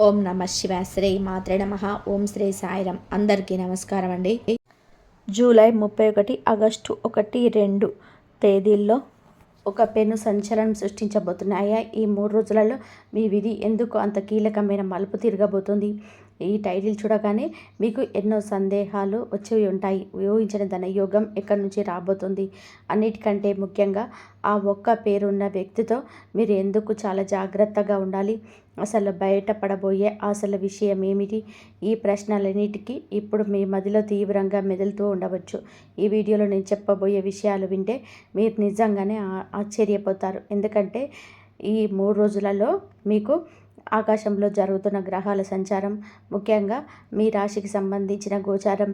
ఓం నమ శివ శ్రీ మాత్రే నమ. ఓం శ్రీ సాయిరం. అందరికీ నమస్కారం అండి. జూలై 31, ఆగస్టు 1, 2 తేదీల్లో ఒక పెను సంచలనం సృష్టించబోతున్నాయా? ఈ 3 రోజులలో మీ విధి ఎందుకు అంత కీలకమైన మలుపు తిరగబోతుంది? ఈ టైటిల్ చూడగానే మీకు ఎన్నో సందేహాలు వచ్చి ఉంటాయి. ఊహించిన ధనయోగం ఎక్కడి నుంచి రాబోతుంది? అన్నిటికంటే ముఖ్యంగా ఆ ఒక్క పేరున్న వ్యక్తితో మీరు ఎందుకు చాలా జాగ్రత్తగా ఉండాలి? అసలు బయటపడబోయే అసలు విషయం ఏమిటి? ఈ ప్రశ్నలన్నిటికీ ఇప్పుడు మీ మదిలో తీవ్రంగా మెదులుతూ ఉండవచ్చు. ఈ వీడియోలో నేను చెప్పబోయే విషయాలు వింటే మీరు నిజంగానే ఆశ్చర్యపోతారు. ఎందుకంటే ఈ 3 రోజులలో మీకు ఆకాశంలో జరుగుతున్న గ్రహాల సంచారం, ముఖ్యంగా మీ రాశికి సంబంధించిన గోచారం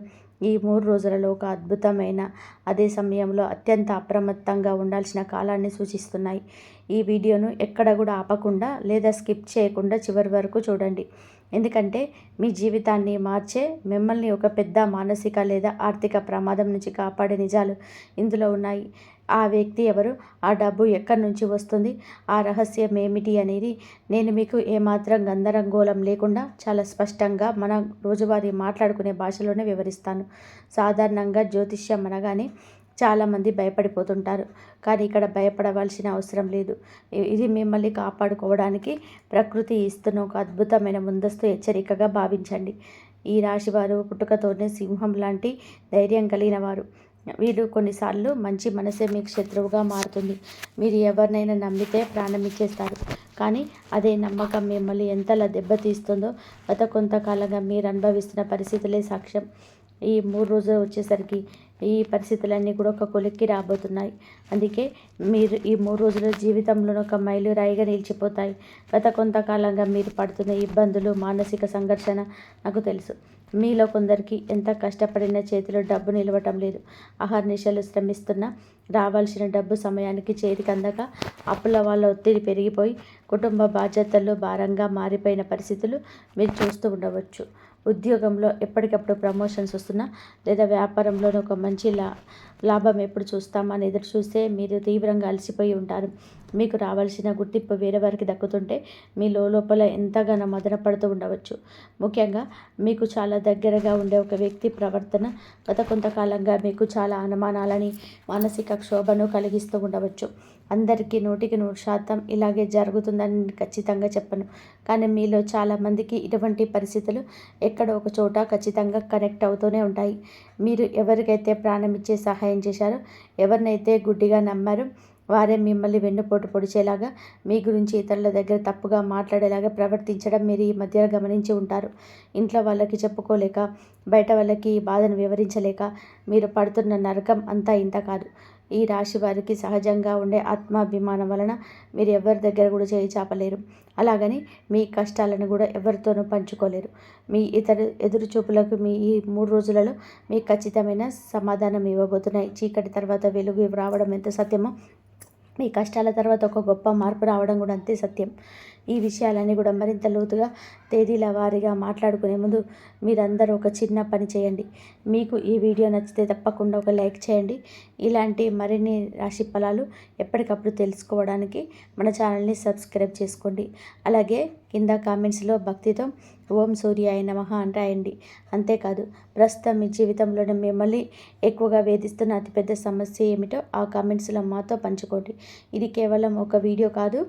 ఈ 3 రోజులలో ఒక అద్భుతమైన, అదే సమయంలో అత్యంత అప్రమత్తంగా ఉండాల్సిన కాలాన్ని సూచిస్తున్నాయి. ఈ వీడియోను ఎక్కడ కూడా ఆపకుండా లేదా స్కిప్ చేయకుండా చివరి వరకు చూడండి. ఎందుకంటే మీ జీవితాన్ని మార్చే, మిమ్మల్ని ఒక పెద్ద మానసిక లేదా ఆర్థిక ప్రమాదం నుంచి కాపాడే నిజాలు ఇందులో ఉన్నాయి. ఆ వ్యక్తి ఎవరు? ఆ డబ్బు ఎక్కడి నుంచి వస్తుంది? ఆ రహస్యం ఏమిటి అనేది నేను మీకు ఏమాత్రం గందరగోళం లేకుండా చాలా స్పష్టంగా మన రోజువారీ మాట్లాడుకునే భాషలోనే వివరిస్తాను. సాధారణంగా జ్యోతిష్యం అనగానే చాలామంది భయపడిపోతుంటారు. కానీ ఇక్కడ భయపడవలసిన అవసరం లేదు. ఇది మిమ్మల్ని కాపాడుకోవడానికి ప్రకృతి ఇస్తున్న ఒక అద్భుతమైన ముందస్తు హెచ్చరికగా భావించండి. ఈ రాశివారు పుట్టుకతోనే సింహం లాంటి ధైర్యం కలిగిన వారు. వీళ్ళు కొన్నిసార్లు మంచి మనసే మీకు శత్రువుగా మారుతుంది. మీరు ఎవరినైనా నమ్మితే ప్రాణం ఇచ్చేస్తారు. కానీ అదే నమ్మకం మిమ్మల్ని ఎంతలా దెబ్బతీస్తుందో గత కొంతకాలంగా మీరు అనుభవిస్తున్న పరిస్థితులే సాక్ష్యం. ఈ 3 రోజులు వచ్చేసరికి ఈ పరిస్థితులన్నీ కూడా ఒక కొలిక్కి రాబోతున్నాయి. అందుకే మీరు ఈ 3 రోజుల జీవితంలో ఒక మైలురాయిగా నిలిచిపోతాయి. గత కొంతకాలంగా మీరు పడుతున్న ఇబ్బందులు, మానసిక సంఘర్షణ నాకు తెలుసు. మీలో కొందరికి ఎంత కష్టపడినా చేతిలో డబ్బు నిలవటం లేదు. అహర్నిశలు శ్రమిస్తున్నా రావాల్సిన డబ్బు సమయానికి చేతికి అందక అప్పుల వాళ్ళ ఒత్తిడి పెరిగిపోయి కుటుంబ బాధ్యతల్లో భారంగా మారిపోయిన పరిస్థితులు మీరు చూస్తూ ఉండవచ్చు. ఉద్యోగంలో ఎప్పటికప్పుడు ప్రమోషన్స్ వస్తున్నా లేదా వ్యాపారంలో ఒక మంచి లాభం ఎప్పుడు చూస్తామని ఎదురు చూస్తే మీరు తీవ్రంగా అలసిపోయి ఉంటారు. మీకు రావాల్సిన గుర్తింపు వేరే వారికి దక్కుతుంటే మీ లోపల ఎంతగానో మదన పడుతూ ఉండవచ్చు. ముఖ్యంగా మీకు చాలా దగ్గరగా ఉండే ఒక వ్యక్తి ప్రవర్తన గత కొంతకాలంగా మీకు చాలా అనుమానాలని, మానసిక క్షోభను కలిగిస్తూ ఉండవచ్చు. అందరికీ 100% ఇలాగే జరుగుతుందని ఖచ్చితంగా చెప్పను. కానీ మీలో చాలామందికి ఇటువంటి పరిస్థితులు ఎక్కడో ఒక చోట ఖచ్చితంగా కనెక్ట్ అవుతూనే ఉంటాయి. మీరు ఎవరికైతే ప్రాణం ఇచ్చే సహాయం చేశారో, ఎవరినైతే గుడ్డిగా నమ్మారో వారే మిమ్మల్ని వెన్నుపోటు పొడిచేలాగా, మీ గురించి ఇతరుల దగ్గర తప్పుగా మాట్లాడేలాగా ప్రవర్తించడం మీరు ఈ మధ్య గమనించి ఉంటారు. ఇంట్లో వాళ్ళకి చెప్పుకోలేక, బయట వాళ్ళకి ఈ బాధను వివరించలేక మీరు పడుతున్న నరకం అంతా ఇంత కాదు. ఈ రాశి వారికి సహజంగా ఉండే ఆత్మాభిమానం వలన మీరు ఎవరి దగ్గర కూడా చేయి చాపలేరు. అలాగని మీ కష్టాలను కూడా ఎవరితోనూ పంచుకోలేరు. మీ ఎదురు చూపులకు మీ ఈ 3 రోజులలో మీకు ఖచ్చితమైన సమాధానం ఇవ్వబోతున్నాయి. చీకటి తర్వాత వెలుగు రావడం ఎంత సత్యమో, మీ కష్టాల తర్వాత ఒక గొప్ప మార్పు రావడం కూడా అంతే సత్యం. ఈ విషయాలన్నీ కూడా మరింత లోతుగా తేదీల వారీగా మాట్లాడుకునే ముందు మీరందరూ ఒక చిన్న పని చేయండి. మీకు ఈ వీడియో నచ్చితే తప్పకుండా ఒక లైక్ చేయండి. ఇలాంటి మరిన్ని రాశి ఫలాలు ఎప్పటికప్పుడు తెలుసుకోవడానికి మన ఛానల్ని సబ్స్క్రైబ్ చేసుకోండి. అలాగే కింద కామెంట్స్లో భక్తితో ఓం సూర్యాయ నమః అని రాయండి. అంతేకాదు, ప్రస్తుతం మీ జీవితంలోనే మిమ్మల్ని ఎక్కువగా వేధిస్తున్న అతిపెద్ద సమస్య ఏమిటో ఆ కామెంట్స్లో మాతో పంచుకోండి. ఇది కేవలం ఒక వీడియో కాదు,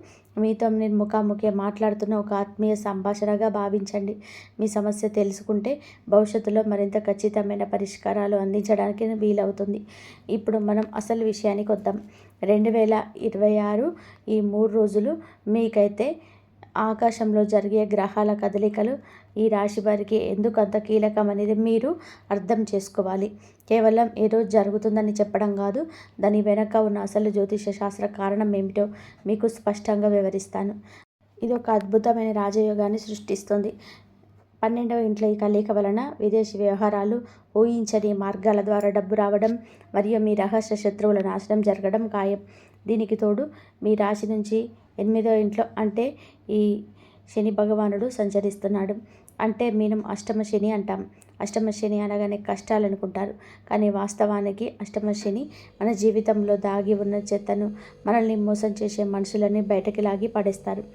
మీతో నేను ముఖాముఖి మాట్లాడుతున్న ఒక ఆత్మీయ సంభాషణగా భావించండి. మీ సమస్య తెలుసుకుంటే భవిష్యత్తులో మరింత ఖచ్చితమైన పరిష్కారాలు అందించడానికి వీలవుతుంది. ఇప్పుడు మనం అసలు విషయానికి వద్దాం. 2026 ఈ 3 రోజులు మీకైతే ఆకాశంలో జరిగే గ్రహాల కదలికలు ఈ రాశి వారికి ఎందుకు అంత కీలకం అనేది మీరు అర్థం చేసుకోవాలి. కేవలం ఏదో జరుగుతుందని చెప్పడం కాదు, దాని వెనక ఉన్న అసలు జ్యోతిష శాస్త్ర కారణం ఏమిటో మీకు స్పష్టంగా వివరిస్తాను. ఇది ఒక అద్భుతమైన రాజయోగాన్ని సృష్టిస్తుంది. 12వ ఇంట్లో ఈ కలయిక వలన విదేశీ వ్యవహారాలు, ఊహించని మార్గాల ద్వారా డబ్బు రావడం మరియు మీ రహస్య శత్రువుల నాశనం జరగడం ఖాయం. దీనికి తోడు మీ రాశి నుంచి 8వ ఇంట్లో అంటే ఈ శని భగవానుడు సంచరిస్తున్నాడు. అంటే మీనం అష్టమ శని అంటాం. అష్టమ శని అనగానే కష్టాలు అనుకుంటారు, కానీ వాస్తవానికి అష్టమ శని మన జీవితంలో దాగి ఉన్న చెత్తను, మనల్ని మోసం చేసే మనుషులని బయటకి లాగి పడేస్తారు.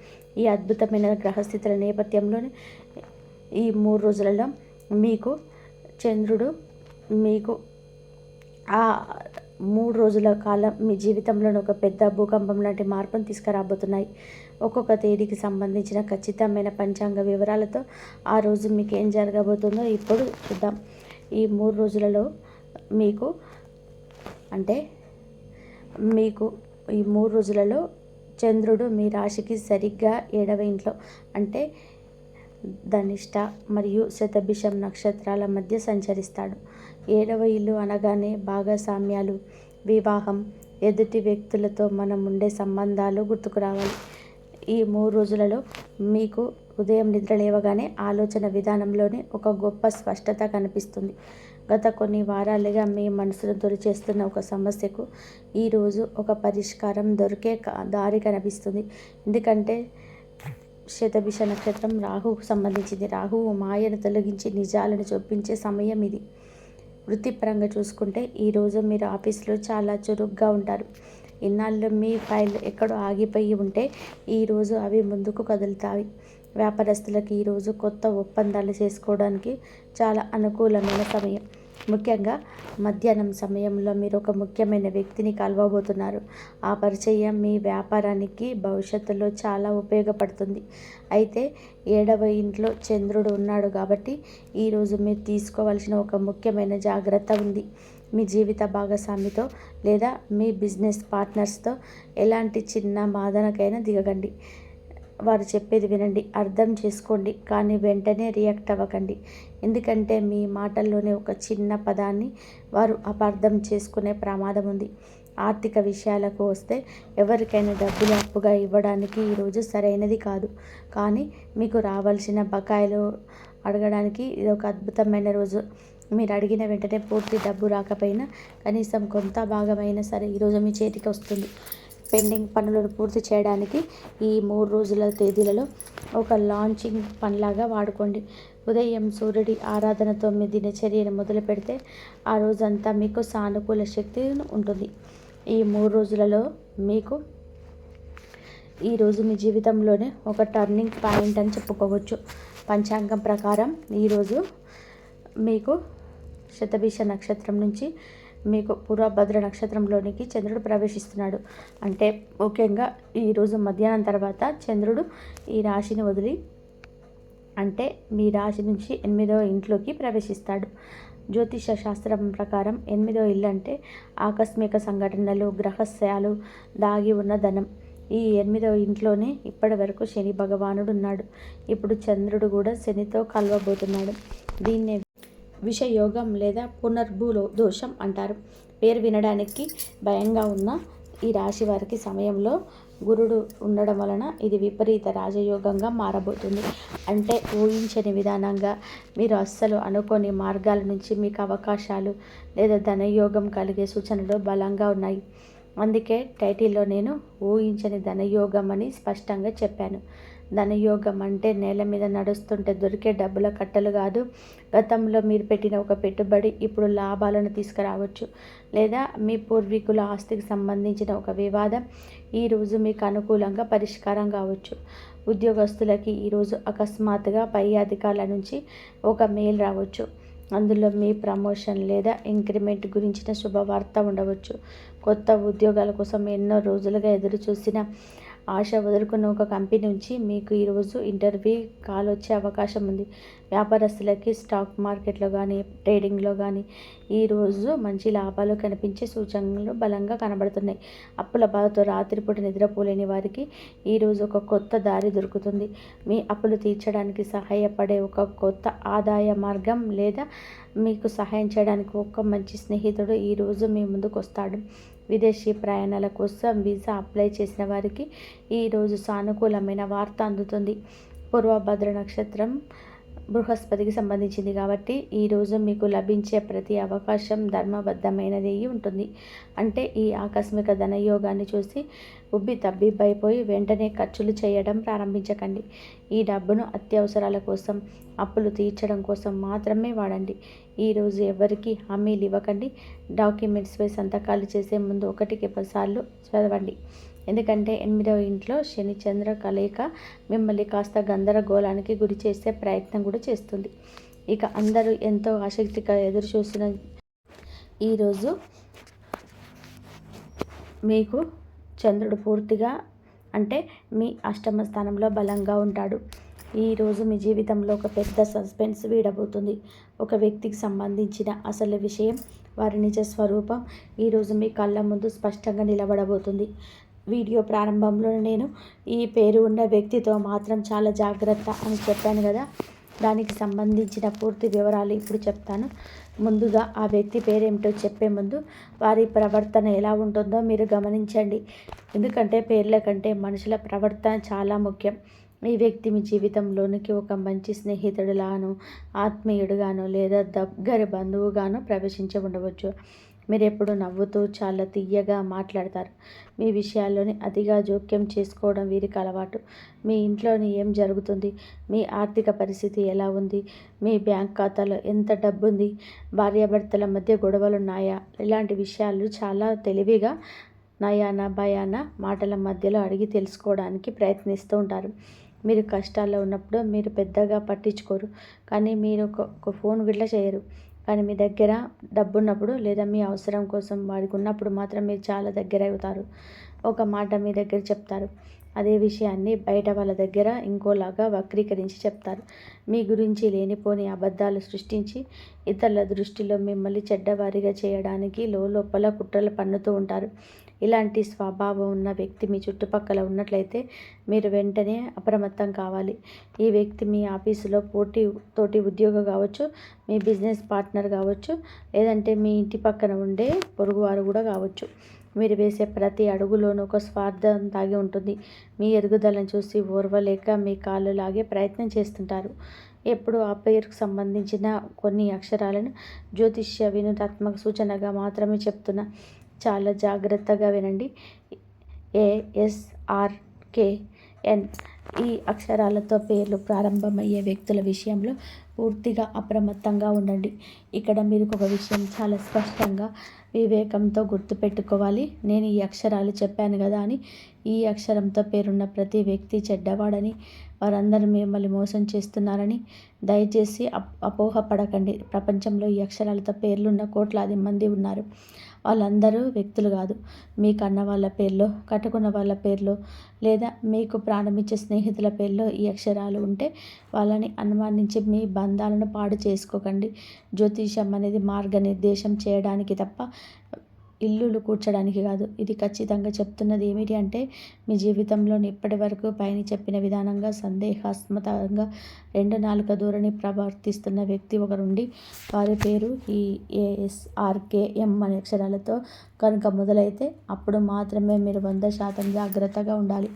ఈ అద్భుతమైన గ్రహస్థితుల నేపథ్యంలోనే ఈ 3 రోజులలో మీకు చంద్రుడు మీకు ఆ 3 రోజుల కాలం మీ జీవితంలోని ఒక పెద్ద భూకంపం లాంటి మార్పును తీసుకురాబోతున్నాయి. ఒక్కొక్క తేదీకి సంబంధించిన ఖచ్చితమైన పంచాంగ వివరాలతో ఆ రోజు మీకు ఏం జరగబోతుందో ఇప్పుడు చూద్దాం. ఈ 3 రోజులలో మీకు అంటే మీకు ఈ 3 రోజులలో చంద్రుడు మీ రాశికి సరిగ్గా 7వ ఇంట్లో అంటే ధనిష్ట మరియు శతభిషం నక్షత్రాల మధ్య సంచరిస్తాడు. 7వ ఇల్లు అనగానే భాగస్వామ్యాలు, వివాహం, ఎదుటి వ్యక్తులతో మనం ఉండే సంబంధాలు గుర్తుకు రావాలి. ఈ 3 రోజులలో మీకు ఉదయం నిద్ర లేవగానే ఆలోచన విధానంలోనే ఒక గొప్ప స్పష్టత కనిపిస్తుంది. గత కొన్ని వారాలుగా మీ మనసును దొరిచేస్తున్న ఒక సమస్యకు ఈరోజు ఒక పరిష్కారం దొరికే దారి కనిపిస్తుంది. ఎందుకంటే శతభిష నక్షత్రం రాహువుకు సంబంధించింది. రాహువు మాయను తొలగించి నిజాలను చూపించే సమయం ఇది. వృత్తిపరంగా చూసుకుంటే ఈరోజు మీరు ఆఫీస్లో చాలా చురుగ్గా ఉంటారు. ఇన్నాళ్ళు మీ ఫైల్ ఎక్కడో ఆగిపోయి ఉంటే ఈరోజు అవి ముందుకు కదులుతాయి. వ్యాపారస్తులకు ఈరోజు కొత్త ఒప్పందాలు చేసుకోవడానికి చాలా అనుకూలమైన సమయం. ముఖ్యంగా మధ్యాహ్నం సమయంలో మీరు ఒక ముఖ్యమైన వ్యక్తిని కలవబోతున్నారు. ఆ పరిచయం మీ వ్యాపారానికి భవిష్యత్తులో చాలా ఉపయోగపడుతుంది. అయితే 7వ ఇంట్లో చంద్రుడు ఉన్నాడు కాబట్టి ఈరోజు మీరు తీసుకోవాల్సిన ఒక ముఖ్యమైన జాగ్రత్త ఉంది. మీ జీవిత భాగస్వామితో లేదా మీ బిజినెస్ పార్ట్నర్స్తో ఎలాంటి చిన్న వాదనకైనా దిగకండి. వారు చెప్పేది వినండి, అర్థం చేసుకోండి, కానీ వెంటనే రియాక్ట్ అవ్వకండి. ఎందుకంటే మీ మాటల్లోనే ఒక చిన్న పదాన్ని వారు అపార్థం చేసుకునే ప్రమాదం ఉంది. ఆర్థిక విషయాలకు వస్తే ఎవరికైనా డబ్బులు అప్పుగా ఇవ్వడానికి ఈరోజు సరైనది కాదు. కానీ మీకు రావాల్సిన బకాయిలు అడగడానికి ఇది ఒక అద్భుతమైన రోజు. మీరు అడిగిన వెంటనే పూర్తి డబ్బు రాకపోయినా కనీసం కొంత భాగమైనా సరే ఈరోజు మీ చేతికి వస్తుంది. పెండింగ్ పనులను పూర్తి చేయడానికి ఈ 3 రోజుల తేదీలలో ఒక లాంచింగ్ పనిలాగా వాడుకోండి. ఉదయం సూర్యుడి ఆరాధనతో మీ దినచర్యను మొదలు పెడితే ఆ రోజంతా మీకు సానుకూల శక్తి ఉంటుంది. ఈ 3 రోజులలో మీకు ఈరోజు మీ జీవితంలోనే ఒక టర్నింగ్ పాయింట్ అని చెప్పుకోవచ్చు. పంచాంగం ప్రకారం ఈరోజు మీకు శతభిష నక్షత్రం నుంచి మీకు పూర్వభద్ర నక్షత్రంలోనికి చంద్రుడు ప్రవేశిస్తున్నాడు. అంటే ముఖ్యంగా ఈరోజు మధ్యాహ్నం తర్వాత చంద్రుడు ఈ రాశిని వదిలి అంటే మీ రాశి నుంచి 8వ ఇంట్లోకి ప్రవేశిస్తాడు. జ్యోతిష శాస్త్రం ప్రకారం 8వ ఇల్లు అంటే ఆకస్మిక సంఘటనలు, గ్రహస్యాలు, దాగి ఉన్న ధనం. ఈ 8వ ఇంట్లోనే ఇప్పటి వరకు శని భగవానుడు ఉన్నాడు. ఇప్పుడు చంద్రుడు కూడా శనితో కలవబోతున్నాడు. దీన్నే విషయోగం లేదా పునర్భూలో దోషం అంటారు. పేరు వినడానికి భయంగా ఉన్న ఈ రాశి వారికి సమయంలో గురుడు ఉండడం వలన ఇది విపరీత రాజయోగంగా మారబోతుంది. అంటే ఊహించని విధానంగా మీరు అస్సలు అనుకోని మార్గాల నుంచి మీకు అవకాశాలు లేదా ధనయోగం కలిగే సూచనలు బలంగా ఉన్నాయి. అందుకే టైటిల్లో నేను ఊహించని ధనయోగం అని స్పష్టంగా చెప్పాను. ధనయోగం అంటే నేల మీద నడుస్తుంటే దొరికే డబ్బుల కట్టలు కాదు. గతంలో మీరు పెట్టిన ఒక పెట్టుబడి ఇప్పుడు లాభాలను తీసుకురావచ్చు. లేదా మీ పూర్వీకుల ఆస్తికి సంబంధించిన ఒక వివాదం ఈరోజు మీకు అనుకూలంగా పరిష్కారం కావచ్చు. ఉద్యోగస్తులకి ఈరోజు అకస్మాత్తుగా పై అధికారుల నుంచి ఒక మెయిల్ రావచ్చు. అందులో మీ ప్రమోషన్ లేదా ఇంక్రిమెంట్ గురించిన శుభవార్త ఉండవచ్చు. కొత్త ఉద్యోగాల కోసం ఎన్నో రోజులుగా ఎదురు చూసిన ఆశ వదులుకున్న ఒక కంపెనీ నుంచి మీకు ఈరోజు ఇంటర్వ్యూ కాల్ వచ్చే అవకాశం ఉంది. వ్యాపారస్తులకి స్టాక్ మార్కెట్లో కానీ ట్రేడింగ్లో కానీ ఈరోజు మంచి లాభాలు కనిపించే సూచనలు బలంగా కనబడుతున్నాయి. అప్పుల బాధతో రాత్రిపూట నిద్రపోలేని వారికి ఈరోజు ఒక కొత్త దారి దొరుకుతుంది. మీ అప్పులు తీర్చడానికి సహాయపడే ఒక కొత్త ఆదాయ మార్గం లేదా మీకు సహాయం చేయడానికి ఒక మంచి స్నేహితుడు ఈరోజు మీ ముందుకు వస్తాడు. విదేశీ ప్రయాణాల కోసం వీసా అప్లై చేసిన వారికి ఈరోజు సానుకూలమైన వార్త అందుతుంది. పూర్వభద్ర నక్షత్రం బృహస్పతికి సంబంధించింది కాబట్టి ఈరోజు మీకు లభించే ప్రతి అవకాశం ధర్మబద్ధమైనది ఉంటుంది. అంటే ఈ ఆకస్మిక ధనయోగాన్ని చూసి ఉబ్బి తబ్బిబ్బైపోయి వెంటనే ఖర్చులు చేయడం ప్రారంభించకండి. ఈ డబ్బును అత్యవసరాల కోసం, అప్పులు తీర్చడం కోసం మాత్రమే వాడండి. ఈరోజు ఎవరికి హామీలు ఇవ్వకండి. డాక్యుమెంట్స్పై సంతకాలు చేసే ముందు 1కి 10 సార్లు చదవండి. ఎందుకంటే 8వ ఇంట్లో శని చంద్ర కలయిక మిమ్మల్ని కాస్త గందరగోళానికి గురి చేసే ప్రయత్నం కూడా చేస్తుంది. ఇక అందరూ ఎంతో ఆసక్తిగా ఎదురు చూస్తున్న ఈరోజు మీకు చంద్రుడు పూర్తిగా అంటే మీ అష్టమ స్థానంలో బలంగా ఉంటాడు. ఈరోజు మీ జీవితంలో ఒక పెద్ద సస్పెన్స్ వీడబోతుంది. ఒక వ్యక్తికి సంబంధించిన అసలు విషయం, వారి నిజ స్వరూపం ఈరోజు మీ కళ్ళ ముందు స్పష్టంగా నిలబడబోతుంది. వీడియో ప్రారంభంలో నేను ఈ పేరు ఉన్న వ్యక్తితో మాత్రం చాలా జాగ్రత్త అని చెప్పాను కదా, దానికి సంబంధించిన పూర్తి వివరాలు ఇప్పుడు చెప్తాను. ముందుగా ఆ వ్యక్తి పేరేమిటో చెప్పే ముందు వారి ప్రవర్తన ఎలా ఉంటుందో మీరు గమనించండి. ఎందుకంటే పేర్ల కంటే మనుషుల ప్రవర్తన చాలా ముఖ్యం. ఈ వ్యక్తి మీ జీవితంలోనికి ఒక మంచి స్నేహితుడిలానో, ఆత్మీయుడుగానో లేదా దగ్గర బంధువుగానో ప్రవేశించి ఉండవచ్చు. మీరు ఎప్పుడు నవ్వుతూ చాలా తీయగా మాట్లాడతారు. మీ విషయాల్లోని అతిగా జోక్యం చేసుకోవడం వీరికి అలవాటు. మీ ఇంట్లోని ఏం జరుగుతుంది, మీ ఆర్థిక పరిస్థితి ఎలా ఉంది, మీ బ్యాంక్ ఖాతాలో ఎంత డబ్బు ఉంది, భార్యాభర్తల మధ్య గొడవలు ఉన్నాయా, ఇలాంటి విషయాలు చాలా తెలివిగా నయాన భయాన మాటల మధ్యలో అడిగి తెలుసుకోవడానికి ప్రయత్నిస్తూ ఉంటారు. మీరు కష్టాల్లో ఉన్నప్పుడు మీరు పెద్దగా పట్టించుకోరు, కానీ మీరు ఒక ఫోన్ గిట్ల చేయరు. కానీ మీ దగ్గర డబ్బు ఉన్నప్పుడు లేదా మీ అవసరం కోసం వాడికి ఉన్నప్పుడు మాత్రం మీరు చాలా దగ్గర అవుతారు. ఒక మాట మీ దగ్గర చెప్తారు, అదే విషయాన్ని బయట వాళ్ళ దగ్గర ఇంకోలాగా వక్రీకరించి చెప్తారు. మీ గురించి లేనిపోని అబద్ధాలు సృష్టించి ఇతరుల దృష్టిలో మిమ్మల్ని చెడ్డవారిగా చేయడానికి లోపల కుట్రలు పన్నుతూ ఉంటారు. ఇలాంటి స్వభావం ఉన్న వ్యక్తి మీ చుట్టుపక్కల ఉన్నట్లయితే మీరు వెంటనే అప్రమత్తం కావాలి. ఈ వ్యక్తి మీ ఆఫీసులో తోటి ఉద్యోగం కావచ్చు, మీ బిజినెస్ పార్ట్నర్ కావచ్చు, లేదంటే మీ ఇంటి పక్కన ఉండే పొరుగువారు కూడా కావచ్చు. మీరు వేసే ప్రతి అడుగులోనూ ఒక స్వార్థం దాగి ఉంటుంది. మీ ఎదుగుదలను చూసి ఓర్వలేక మీ కాళ్ళు లాగే ప్రయత్నం చేస్తుంటారు. ఎప్పుడు ఆ పేరుకు సంబంధించిన కొన్ని అక్షరాలను జ్యోతిష్య వినూత్నాత్మక సూచనగా మాత్రమే చెప్తున్నా. చాలా జాగ్రత్తగా వినండి. ASRKN ఈ అక్షరాలతో పేర్లు ప్రారంభమయ్యే వ్యక్తుల విషయంలో పూర్తిగా అప్రమత్తంగా ఉండండి. ఇక్కడ మీరు ఒక విషయం చాలా స్పష్టంగా వివేకంతో గుర్తుపెట్టుకోవాలి. నేను ఈ అక్షరాలు చెప్పాను కదా అని ఈ అక్షరంతో పేరున్న ప్రతి వ్యక్తి చెడ్డవాడని, వారందరూ మిమ్మల్ని మోసం చేస్తున్నారని దయచేసి అపోహపడకండి. ప్రపంచంలో ఈ అక్షరాలతో పేర్లున్న కోట్లాది మంది ఉన్నారు. వాళ్ళందరూ వ్యక్తులు కాదు. మీ కన్న వాళ్ళ పేర్లో, కట్టుకున్న వాళ్ళ పేర్లో లేదా మీకు ప్రాణమిచ్చే స్నేహితుల పేర్లో ఈ అక్షరాలు ఉంటే వాళ్ళని అనుమానించి మీ బంధాలను పాడు చేసుకోకండి. జ్యోతిషం అనేది మార్గనిర్దేశం చేయడానికి తప్ప ఇల్లులు కూర్చడానికి కాదు. ఇది ఖచ్చితంగా చెప్తున్నది ఏమిటి అంటే, మీ జీవితంలోని ఇప్పటి వరకు పైన చెప్పిన విధానంగా సందేహాస్పదంగా 2 నాలుక ధోరణి ప్రవర్తిస్తున్న వ్యక్తి ఒకరుండి, వారి పేరు ఈ ASRKM అనే అక్షరాలతో కనుక మొదలైతే అప్పుడు మాత్రమే మీరు 100% జాగ్రత్తగా ఉండాలి.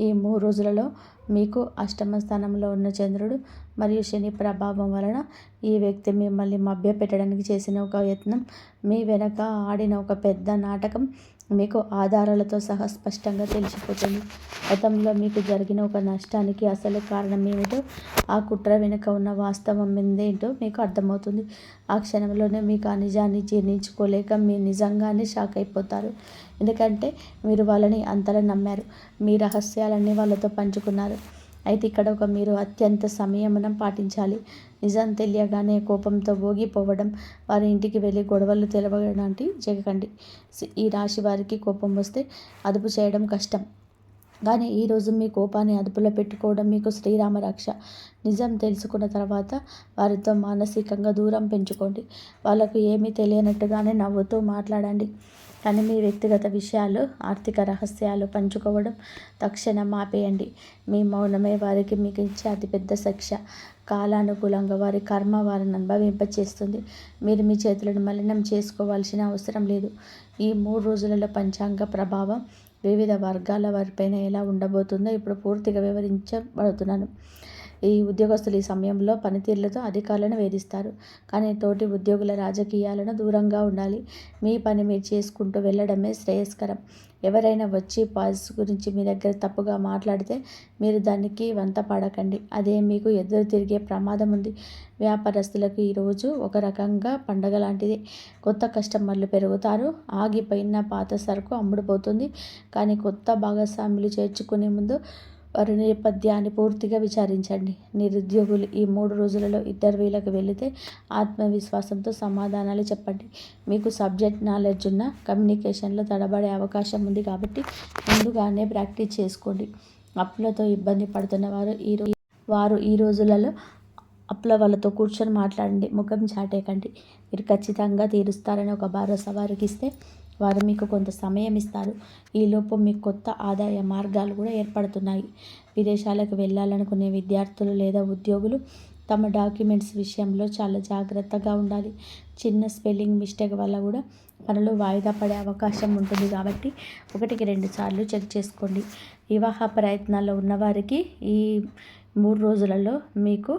ఈ 3 రోజులలో మీకు అష్టమ స్థానంలో ఉన్న చంద్రుడు మరియు శని ప్రభావం వలన ఈ వ్యక్తి మిమ్మల్ని మభ్యపెట్టడానికి చేసిన ఒక యత్నం, మీ వెనక ఆడిన ఒక పెద్ద నాటకం మీకు ఆధారాలతో సహా స్పష్టంగా తెలిసిపోతుంది. గతంలో మీకు జరిగిన ఒక నష్టానికి అసలు కారణం ఏమిటో, ఆ కుట్ర వెనుక ఉన్న వాస్తవం ఏంటో మీకు అర్థమవుతుంది. ఆ క్షణంలోనే మీకు ఆ నిజాన్ని జీర్ణించుకోలేక మీ నిజంగానే షాక్ అయిపోతారు. ఎందుకంటే మీరు వాళ్ళని అంతలా నమ్మారు, మీ రహస్యాలన్నీ వాళ్ళతో పంచుకున్నారు. అయితే ఇక్కడ మీరు అత్యంత సంయమనం పాటించాలి. నిజం తెలియగానే కోపంతో ఊగిపోవడం, వారి ఇంటికి వెళ్ళి గొడవలు తెలవడానికి చేయకండి. ఈ రాశి వారికి కోపం వస్తే అదుపు చేయడం కష్టం, కానీ ఈరోజు మీ కోపాన్ని అదుపులో పెట్టుకోవడం మీకు శ్రీరామ రక్ష. నిజం తెలుసుకున్న తర్వాత వారితో మానసికంగా దూరం పెంచుకోండి. వాళ్ళకు ఏమీ తెలియనట్టుగానే నవ్వుతూ మాట్లాడండి. కానీ మీ వ్యక్తిగత విషయాలు, ఆర్థిక రహస్యాలు పంచుకోవడం తక్షణం ఆపేయండి. మీ మౌనమే వారికి మీకు ఇచ్చే అతిపెద్ద శిక్ష. కాలానుకూలంగా వారి కర్మ వారిని అనుభవింపచేస్తుంది. మీరు మీ చేతులను మలినం చేసుకోవాల్సిన అవసరం లేదు. ఈ 3 రోజులలో పంచాంగ ప్రభావం వివిధ వర్గాల వారిపైన ఎలా ఉండబోతుందో ఇప్పుడు పూర్తిగా వివరించబడుతున్నాను. ఈ ఉద్యోగస్తులు ఈ సమయంలో పనితీరులతో అధికారులను వేధిస్తారు. కానీ తోటి ఉద్యోగుల రాజకీయాలను దూరంగా ఉండాలి. మీ పని మీరు చేసుకుంటూ వెళ్ళడమే శ్రేయస్కరం. ఎవరైనా వచ్చి పాలసీ గురించి మీ దగ్గర తప్పుగా మాట్లాడితే మీరు దానికి వంత పాడకండి. అదే మీకు ఎదురు తిరిగే ప్రమాదం ఉంది. వ్యాపారస్తులకు ఈరోజు ఒక రకంగా పండగ లాంటిది. కొత్త కస్టమర్లు పెరుగుతారు. ఆగిపోయిన పాత సరుకు అమ్ముడుపోతుంది. కానీ కొత్త భాగస్వాములు చేర్చుకునే ముందు వారి నేపథ్యాన్ని పూర్తిగా విచారించండి. నిరుద్యోగులు ఈ 3 రోజులలో ఇంటర్వ్యూలకు వెళితే ఆత్మవిశ్వాసంతో సమాధానాలు చెప్పండి. మీకు సబ్జెక్ట్ నాలెడ్జ్ ఉన్న కమ్యూనికేషన్లో తడబడే అవకాశం ఉంది కాబట్టి ముందుగానే ప్రాక్టీస్ చేసుకోండి. అప్పులతో ఇబ్బంది పడుతున్న వారు ఈ రోజులలో అప్పుల వాళ్ళతో కూర్చొని మాట్లాడండి. ముఖం చాటేయకండి. మీరు ఖచ్చితంగా తీరుస్తారని ఒక భరోసా వారికి ఇస్తే వారు మీకు కొంత సమయం ఇస్తారు. ఈలోపు మీకు కొత్త ఆదాయ మార్గాలు కూడా ఏర్పడుతున్నాయి. విదేశాలకు వెళ్ళాలనుకునే విద్యార్థులు లేదా ఉద్యోగులు తమ డాక్యుమెంట్స్ విషయంలో చాలా జాగ్రత్తగా ఉండాలి. చిన్న స్పెల్లింగ్ మిస్టేక్ వల్ల కూడా పనులు వాయిదా పడే అవకాశం ఉంటుంది కాబట్టి 1కి 2 సార్లు చెక్ చేసుకోండి. వివాహ ప్రయత్నాల్లో ఉన్నవారికి ఈ 3 రోజులలో మీకు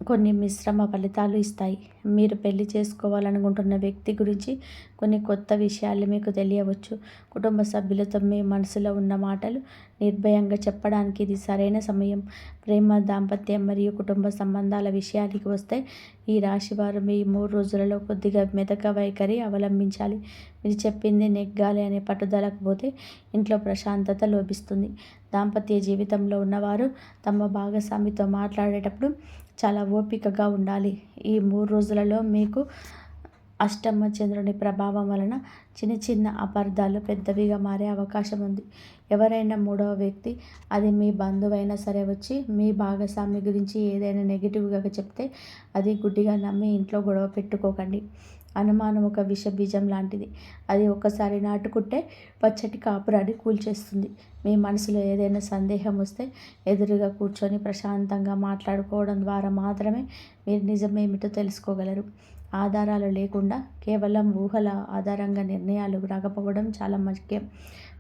కొన్ని మిశ్రమ ఫలితాలు ఇస్తాయి. మీరు పెళ్లి చేసుకోవాలనుకుంటున్న వ్యక్తి గురించి కొన్ని కొత్త విషయాలు మీకు తెలియవచ్చు. కుటుంబ సభ్యులతో మీ మనసులో ఉన్న మాటలు నిర్భయంగా చెప్పడానికి ఇది సరైన సమయం. ప్రేమ, దాంపత్యం మరియు కుటుంబ సంబంధాల విషయానికి వస్తే ఈ రాశివారు మీ 3 రోజులలో కొద్దిగా మెతక వైఖరి అవలంబించాలి. మీరు చెప్పింది నెగ్గాలి అనే పట్టుదలకు పోతే ఇంట్లో ప్రశాంతత లోపిస్తుంది. దాంపత్య జీవితంలో ఉన్నవారు తమ భాగస్వామితో మాట్లాడేటప్పుడు చాలా ఓపికగా ఉండాలి. ఈ 3 రోజులలో మీకు అష్టమ చంద్రుని ప్రభావం వలన చిన్న చిన్న అపార్థాలు పెద్దవిగా మారే అవకాశం ఉంది. ఎవరైనా 3వ వ్యక్తి, అది మీ బంధువైనా సరే, వచ్చి మీ భాగస్వామి గురించి ఏదైనా నెగిటివ్గా చెప్తే అది గుడ్డిగా నమ్మి ఇంట్లో గొడవ పెట్టుకోకండి. అనుమానం ఒక విష బీజం లాంటిది. అది ఒక్కసారి నాటుకుంటే పచ్చటి కాపురాన్ని కూల్చేస్తుంది. మీ మనసులో ఏదైనా సందేహం వస్తే ఎదురుగా కూర్చొని ప్రశాంతంగా మాట్లాడుకోవడం ద్వారా మాత్రమే మీరు నిజమేమిటో తెలుసుకోగలరు. ఆధారాలు లేకుండా కేవలం ఊహల ఆధారంగా నిర్ణయాలు రాకపోవడం చాలా ముఖ్యం.